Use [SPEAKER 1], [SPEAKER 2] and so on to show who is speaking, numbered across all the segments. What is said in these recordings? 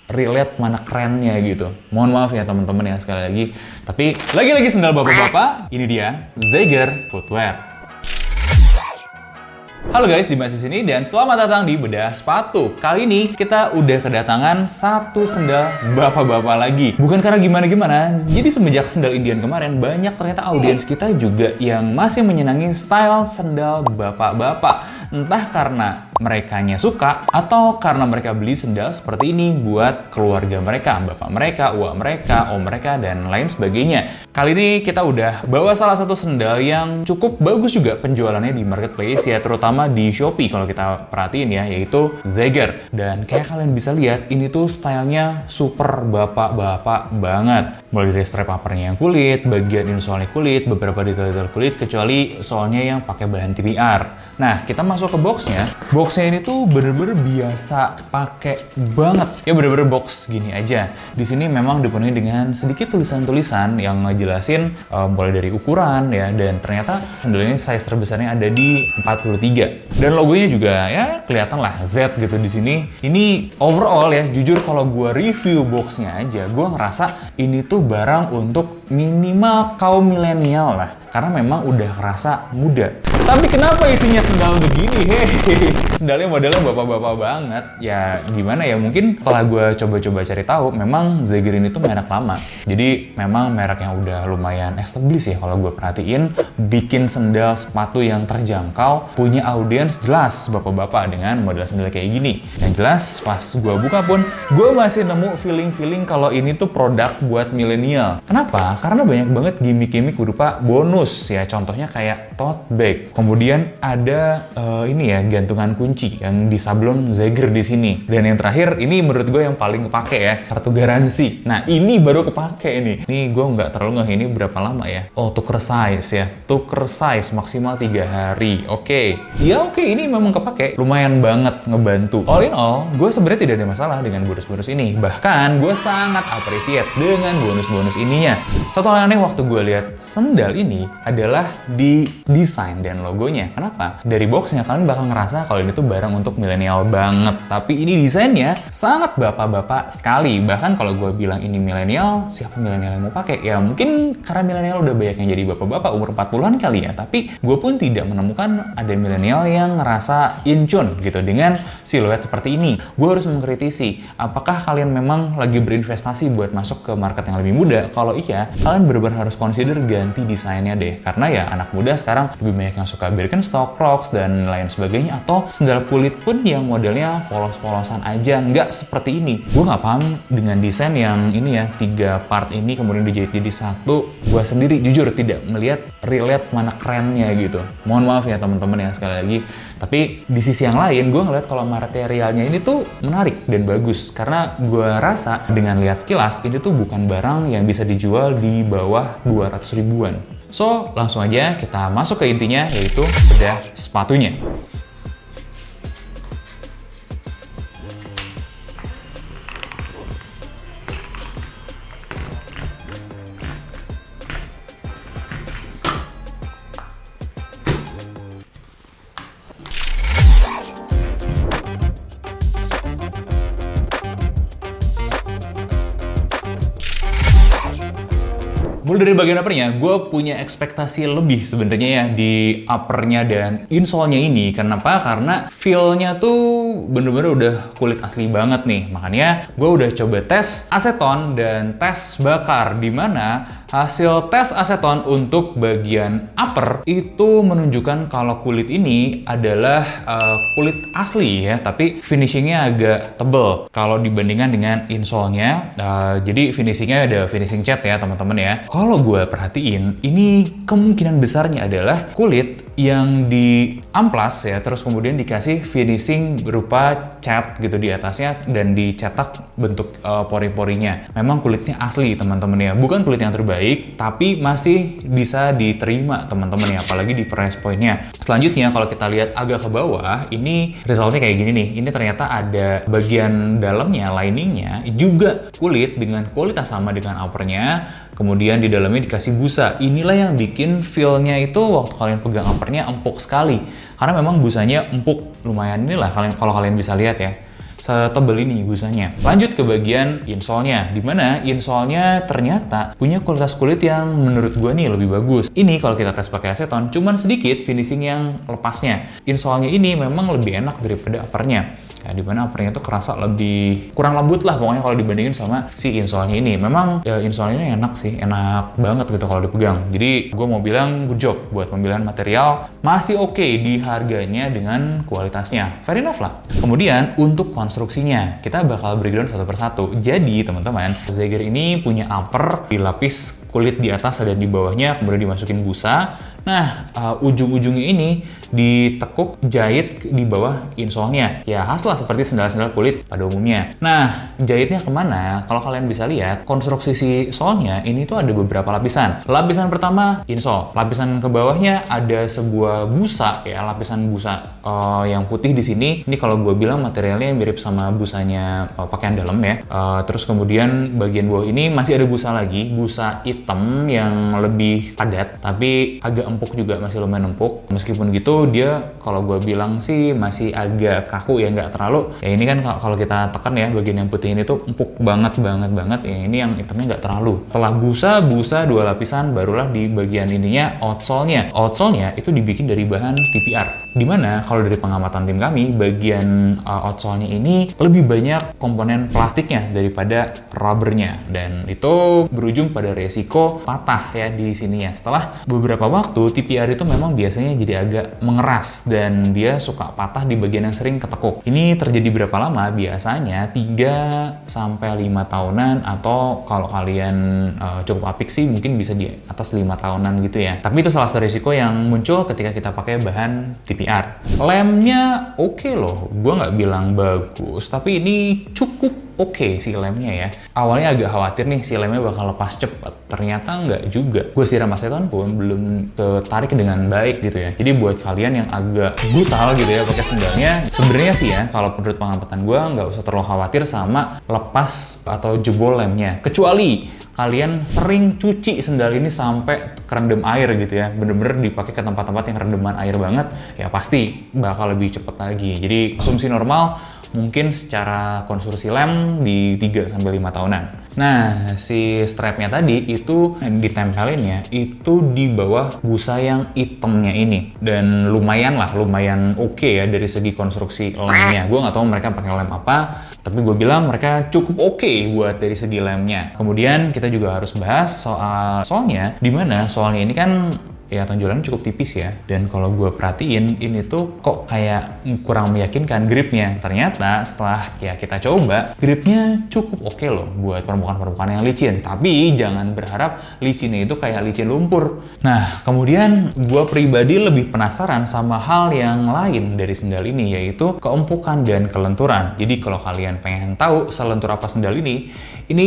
[SPEAKER 1] relate mana kerennya gitu. Mohon maaf ya teman-teman ya sekali lagi. Tapi lagi-lagi sendal bapak-bapak, ini dia Zeiger Footwear. Halo guys, Dimas di sini dan selamat datang di Bedah Sepatu. Kali ini kita udah kedatangan satu sendal bapak-bapak lagi. Bukan karena gimana-gimana, jadi semenjak sendal Indian kemarin, banyak ternyata audiens kita juga yang masih menyenangi style sendal bapak-bapak. Entah karena merekanya suka atau karena mereka beli sendal seperti ini buat keluarga mereka, bapak mereka, uak mereka, om mereka, dan lain sebagainya. Kali ini kita udah bawa salah satu sendal yang cukup bagus juga penjualannya di marketplace ya, terutama di Shopee kalau kita perhatiin ya, yaitu Zeiger. Dan kayak kalian bisa lihat, ini tuh stylenya super bapak-bapak banget. Mulai dari strap uppernya yang kulit, bagian insole-nya kulit, beberapa detail-detail kulit, kecuali soalnya yang pakai bahan TPR. Nah, kita masuk ke boxnya. Boxnya ini tuh bener-bener biasa pakai banget. Ya bener-bener box gini aja. Di sini memang dipenuhi dengan sedikit tulisan-tulisan yang ngejelasin mulai dari ukuran ya, dan ternyata sendal ini size terbesarnya ada di 43. Dan logonya juga ya kelihatan lah Z gitu di sini. Ini overall ya, jujur kalau gue review boxnya aja, gue ngerasa ini tuh barang untuk minimal kaum milenial lah. Karena memang udah kerasa muda. Tapi kenapa isinya sendal begini? Hehehe. Sendalnya modelnya bapak-bapak banget. Ya gimana ya, mungkin setelah gue coba-coba cari tahu, memang Zeiger ini tuh merek lama. Jadi memang merek yang udah lumayan established ya kalau gue perhatiin. Bikin sendal sepatu yang terjangkau, punya audiens jelas bapak-bapak dengan model sendal kayak gini. Yang jelas pas gue buka pun, gue masih nemu feeling-feeling kalau ini tuh produk buat milenial. Kenapa? Karena banyak banget gimmick-gimmick berupa bonus ya, contohnya kayak tote bag. Kemudian ada ini ya, gantungan kunci yang disablon Zeiger di sini. Dan yang terakhir, ini menurut gue yang paling kepake ya, kartu garansi. Nah, ini baru kepake nih. Ini gue nggak terlalu ngeh ini berapa lama ya. Oh, tuker size ya. Tuker size maksimal 3 hari. Oke. Ya oke, ini memang kepake. Lumayan banget ngebantu. All in all, gue sebenarnya tidak ada masalah dengan bonus-bonus ini. Bahkan gue sangat appreciate dengan bonus-bonus ininya. Satu hal aneh waktu gue lihat sendal ini adalah di desain dan logonya. Kenapa? Dari boxnya kalian bakal ngerasa kalau ini tuh barang untuk milenial banget. Tapi ini desainnya sangat bapak-bapak sekali. Bahkan kalau gue bilang ini milenial, siapa milenial yang mau pakai? Ya mungkin karena milenial udah banyak yang jadi bapak-bapak umur 40-an kali ya. Tapi gue pun tidak menemukan ada milenial yang ngerasa in tune gitu dengan siluet seperti ini. Gue harus mengkritisi, apakah kalian memang lagi berinvestasi buat masuk ke market yang lebih muda? Kalau iya, kalian benar-benar harus consider ganti desainnya deh. Karena ya anak muda sekarang lebih banyak yang suka Birkenstock, Crocs, dan lain sebagainya. Atau sendal kulit pun yang modelnya polos-polosan aja, nggak seperti ini. Gue nggak paham dengan desain yang ini ya, 3 part ini kemudian dijahit jadi satu. Gue sendiri jujur tidak melihat relate mana kerennya gitu. Mohon maaf ya teman-teman ya sekali lagi. Tapi di sisi yang lain, gue ngeliat kalau materialnya ini tuh menarik dan bagus. Karena gue rasa dengan lihat sekilas, ini tuh bukan barang yang bisa dijual di bawah 200 ribuan. So, langsung aja kita masuk ke intinya, yaitu bedah sepatunya. Mulai dari bagian uppernya, gue punya ekspektasi lebih sebenarnya ya di uppernya dan insole-nya ini. Kenapa? Karena feel-nya tuh bener-bener udah kulit asli banget nih. Makanya gue udah coba tes aseton dan tes bakar, dimana hasil tes aseton untuk bagian upper itu menunjukkan kalau kulit ini adalah kulit asli ya, tapi finishingnya agak tebel kalau dibandingkan dengan insole-nya. Jadi finishingnya ada finishing cat ya teman-teman ya. Kalau gue perhatiin, ini kemungkinan besarnya adalah kulit yang di amplas ya, terus kemudian dikasih finishing berupa cat gitu di atasnya dan dicetak bentuk pori-porinya. Memang kulitnya asli teman-teman ya, bukan kulit yang terbaik, tapi masih bisa diterima teman-teman ya, apalagi di price point-nya. Selanjutnya kalau kita lihat agak ke bawah, ini resultnya kayak gini nih. Ini ternyata ada bagian dalamnya, liningnya juga kulit dengan kualitas sama dengan uppernya. Kemudian di dalamnya dikasih busa. Inilah yang bikin feel-nya itu waktu kalian pegang uppernya empuk sekali. Karena memang busanya empuk, lumayan inilah kalau kalian bisa lihat ya. setebal ini busanya. Lanjut ke bagian insole-nya, dimana insole-nya ternyata punya kualitas kulit yang menurut gue nih lebih bagus. Ini kalau kita tes pakai aseton, cuman sedikit finishing yang lepasnya. Insole-nya ini memang lebih enak daripada uppernya. Ya, dimana uppernya tuh kerasa lebih kurang lembut lah pokoknya kalau dibandingin sama si insole-nya ini. Memang ya, insole ini enak sih, enak banget gitu kalau dipegang. Jadi gue mau bilang good job buat pemilihan material, masih oke di harganya dengan kualitasnya. Fair enough lah. Kemudian untuk konstruksinya, kita bakal breakdown satu persatu. Jadi teman-teman, Zeiger ini punya upper dilapis kulit di atas dan di bawahnya, kemudian dimasukin busa. Nah, ujung-ujungnya ini ditekuk jahit di bawah insole-nya. Ya, khas lah seperti sendal-sendal kulit pada umumnya. Nah, jahitnya kemana? Kalau kalian bisa lihat, konstruksi si sole-nya ini tuh ada beberapa lapisan. Lapisan pertama, insole. Lapisan ke bawahnya ada sebuah busa, ya, lapisan busa yang putih di sini. Ini kalau gue bilang materialnya mirip sama busanya pakaian dalam ya. Terus kemudian bagian bawah ini masih ada busa lagi, busa hitam yang lebih padat, tapi agak empuk juga, masih lumayan empuk. Meskipun gitu, dia kalau gue bilang sih masih agak kaku ya, nggak terlalu. Ya ini kan kalau kita tekan ya, bagian yang putih ini tuh empuk banget. Ya ini yang hitamnya nggak terlalu. Setelah busa 2 lapisan, barulah di bagian ininya outsole-nya. Outsole-nya itu dibikin dari bahan TPR. Dimana kalau dari pengamatan tim kami, bagian outsole-nya ini lebih banyak komponen plastiknya daripada rubbernya. Dan itu berujung pada resiko patah ya di sininya. Setelah beberapa waktu, TPR itu memang biasanya jadi agak mengeras dan dia suka patah di bagian yang sering ketekuk. Ini terjadi berapa lama? Biasanya 3-5 tahunan, atau kalau kalian cukup apik sih mungkin bisa di atas 5 tahunan gitu ya. Tapi itu salah satu risiko yang muncul ketika kita pakai bahan TPR. Lemnya oke loh, gue nggak bilang bagus, tapi ini cukup oke sih lemnya ya. Awalnya agak khawatir nih si lemnya bakal lepas cepat, ternyata nggak juga. Gue siram aseton pun belum tertarik dengan baik gitu ya. Jadi buat kalian yang agak brutal gitu ya pakai sendalnya, sebenarnya sih ya kalau menurut pengamatan gue nggak usah terlalu khawatir sama lepas atau jebol lemnya, kecuali kalian sering cuci sendal ini sampai kerendam air gitu ya, bener-bener dipakai ke tempat-tempat yang rendaman air banget, ya pasti bakal lebih cepet lagi. Jadi asumsi normal mungkin secara konstruksi lem di 3-5 tahunan. Nah, si strapnya tadi itu ditempelinnya itu di bawah busa yang hitamnya ini. Dan lumayan oke ya dari segi konstruksi lemnya. Gue nggak tahu mereka pakai lem apa, tapi gue bilang mereka cukup oke buat dari segi lemnya. Kemudian kita juga harus bahas soal solnya, dimana solnya ini kan ya tonjolannya cukup tipis ya, dan kalau gue perhatiin ini tuh kok kayak kurang meyakinkan gripnya. Ternyata setelah ya kita coba, gripnya cukup oke loh buat permukaan-permukaan yang licin, tapi jangan berharap licinnya itu kayak licin lumpur. Nah, kemudian gue pribadi lebih penasaran sama hal yang lain dari sendal ini, yaitu keempukan dan kelenturan. Jadi kalau kalian pengen tahu selentur apa sendal ini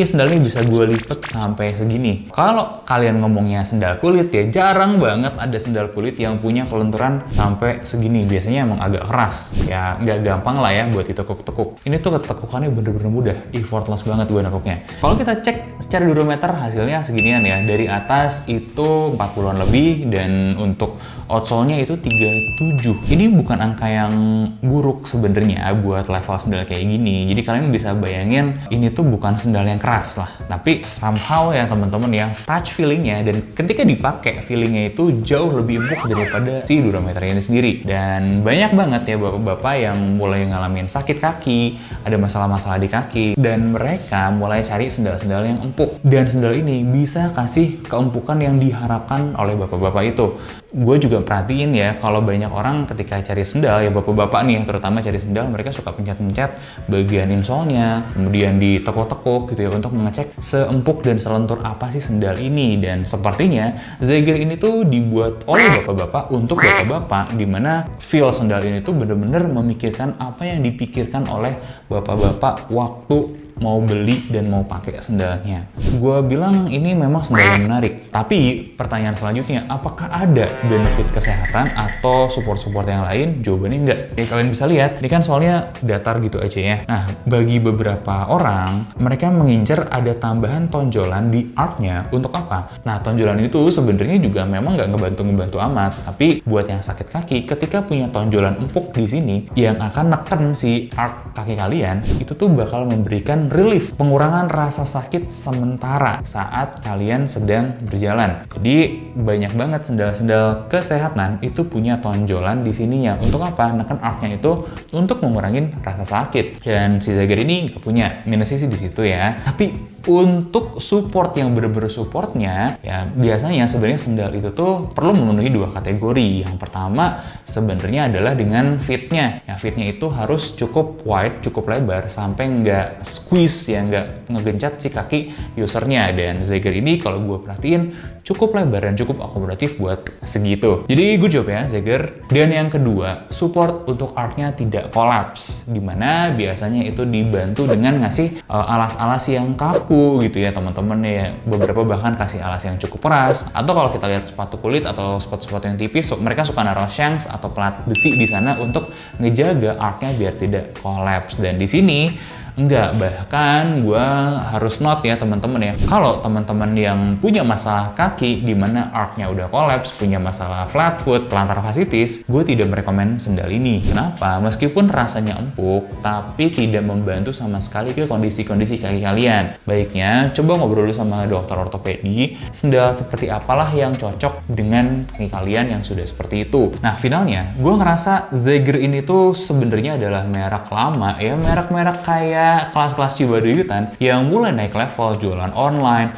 [SPEAKER 1] sendalnya bisa gue lipet sampai segini. Kalau kalian ngomongnya sendal kulit ya, jarang banget ada sendal kulit yang punya kelenturan sampai segini. Biasanya emang agak keras. Ya nggak gampang lah ya buat ditekuk-tekuk. Ini tuh ketekukannya bener-bener mudah. Effortless banget gue nekuknya. Kalau kita cek secara durometer hasilnya seginian ya. Dari atas itu 40-an lebih, dan untuk outsole-nya itu 37. Ini bukan angka yang buruk sebenarnya buat level sendal kayak gini. Jadi kalian bisa bayangin ini tuh bukan sendal yang keras lah. Tapi somehow ya teman-teman ya, touch feelingnya dan ketika dipakai feelingnya itu jauh lebih empuk daripada si durometer ini sendiri. Dan banyak banget ya bapak-bapak yang mulai ngalamin sakit kaki, ada masalah-masalah di kaki, dan mereka mulai cari sendal-sendal yang empuk. Dan sendal ini bisa kasih keempukan yang diharapkan oleh bapak-bapak itu. Gue juga perhatiin ya, kalau banyak orang ketika cari sendal, ya bapak-bapak nih yang terutama cari sendal, mereka suka pencet-pencet bagian insole-nya, kemudian ditekuk-tekuk gitu ya, untuk mengecek seempuk dan selentur apa sih sendal ini. Dan sepertinya Zeiger ini tuh dibuat oleh bapak-bapak untuk bapak-bapak, dimana feel sendal ini tuh bener-bener memikirkan apa yang dipikirkan oleh bapak-bapak waktu mau beli dan mau pakai sendalnya. Gue bilang ini memang sendal yang menarik. Tapi pertanyaan selanjutnya, apakah ada benefit kesehatan atau support-support yang lain? Jawabannya enggak. Kayak kalian bisa lihat, ini kan soalnya datar gitu aja ya. Nah, bagi beberapa orang, mereka mengincar ada tambahan tonjolan di artnya. Untuk apa? Nah, tonjolan itu sebenarnya juga memang nggak ngebantu amat. Tapi buat yang sakit kaki, ketika punya tonjolan empuk di sini, yang akan neken si arc kaki kalian, itu tuh bakal memberikan relief, pengurangan rasa sakit sementara saat kalian sedang berjalan. Jadi banyak banget sendal-sendal kesehatan itu punya tonjolan di sininya. Untuk apa? Neken arc-nya itu untuk mengurangi rasa sakit. Dan si Zager ini nggak punya, minusnya sih di situ ya. Tapi untuk support yang bener-bener supportnya, ya biasanya sebenarnya sendal itu tuh perlu memenuhi dua kategori. Yang pertama sebenarnya adalah dengan fitnya. Ya, fitnya itu harus cukup wide, cukup lebar sampai nggak squeeze ya, nggak ngegencat si kaki usernya. Dan Zager ini kalau gue perhatiin cukup lebar dan cukup akomodatif buat segitu. Jadi good job ya Zager. Dan yang kedua, support untuk arc-nya tidak kolaps, dimana biasanya itu dibantu dengan ngasih alas-alas yang kaku gitu ya teman-teman ya. Beberapa bahkan kasih alas yang cukup keras, atau kalau kita lihat sepatu kulit atau sepatu-sepatu yang tipis, mereka suka naruh shanks atau pelat besi di sana untuk ngejaga arc-nya biar tidak kolaps. Dan di sini enggak, bahkan gue harus note ya teman-teman ya, kalau teman-teman yang punya masalah kaki di mana arc-nya udah kolaps, punya masalah flat foot, plantar fasciitis, gue tidak merekomen sendal ini. Kenapa? Meskipun rasanya empuk, tapi tidak membantu sama sekali ke kondisi-kondisi kaki kalian. Baiknya coba ngobrol dulu sama dokter ortopedi, sendal seperti apalah yang cocok dengan kaki kalian yang sudah seperti itu. Nah, finalnya gue ngerasa Zager ini tuh sebenarnya adalah merek lama ya, merek-merek kayak kelas-kelas Cibaduyutan yang mulai naik level, jualan online,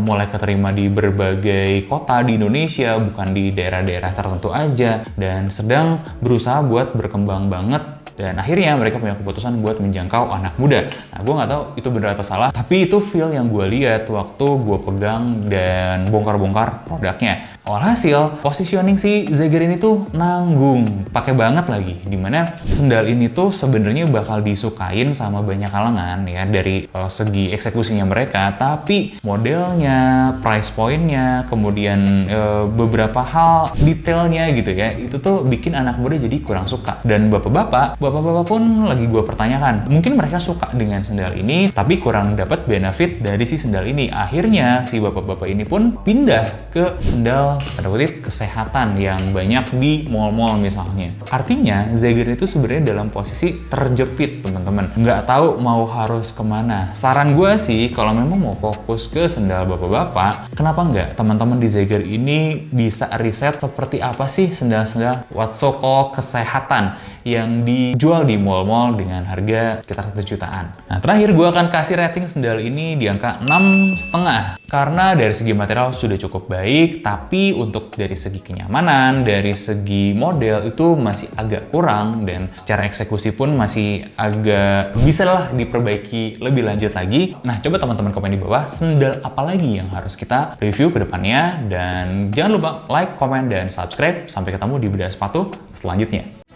[SPEAKER 1] mulai keterima di berbagai kota di Indonesia, bukan di daerah-daerah tertentu aja, dan sedang berusaha buat berkembang banget. Dan akhirnya mereka punya keputusan buat menjangkau anak muda. Nah, gue nggak tahu itu benar atau salah, tapi itu feel yang gue lihat waktu gue pegang dan bongkar-bongkar produknya. Walhasil, positioning si Zager ini tuh nanggung, pakai banget lagi. Dimana sendal ini tuh sebenarnya bakal disukain sama banyak kalangan ya dari segi eksekusinya mereka, tapi modelnya, price point-nya, kemudian beberapa hal detailnya gitu ya, itu tuh bikin anak muda jadi kurang suka. Dan bapak-bapak pun lagi gue pertanyakan, mungkin mereka suka dengan sendal ini, tapi kurang dapat benefit dari si sendal ini. Akhirnya si bapak-bapak ini pun pindah ke sendal tanda kutip kesehatan yang banyak di mall-mall misalnya. Artinya Zager itu sebenarnya dalam posisi terjepit teman-teman, nggak tahu mau harus kemana. Saran gue sih kalau memang mau fokus ke sendal bapak-bapak, kenapa nggak teman-teman di Zager ini bisa riset seperti apa sih sendal-sendal what so called kesehatan yang dijual di mall-mall dengan harga sekitar 1 jutaan. Nah, terakhir gue akan kasih rating sendal ini di angka 6,5 karena dari segi material sudah cukup baik, tapi untuk dari segi kenyamanan, dari segi model itu masih agak kurang, dan secara eksekusi pun masih agak bisa lah diperbaiki lebih lanjut lagi. Nah, coba teman-teman komen di bawah sendal apa lagi yang harus kita review ke depannya, dan jangan lupa like, komen, dan subscribe. Sampai ketemu di bedah sepatu selanjutnya.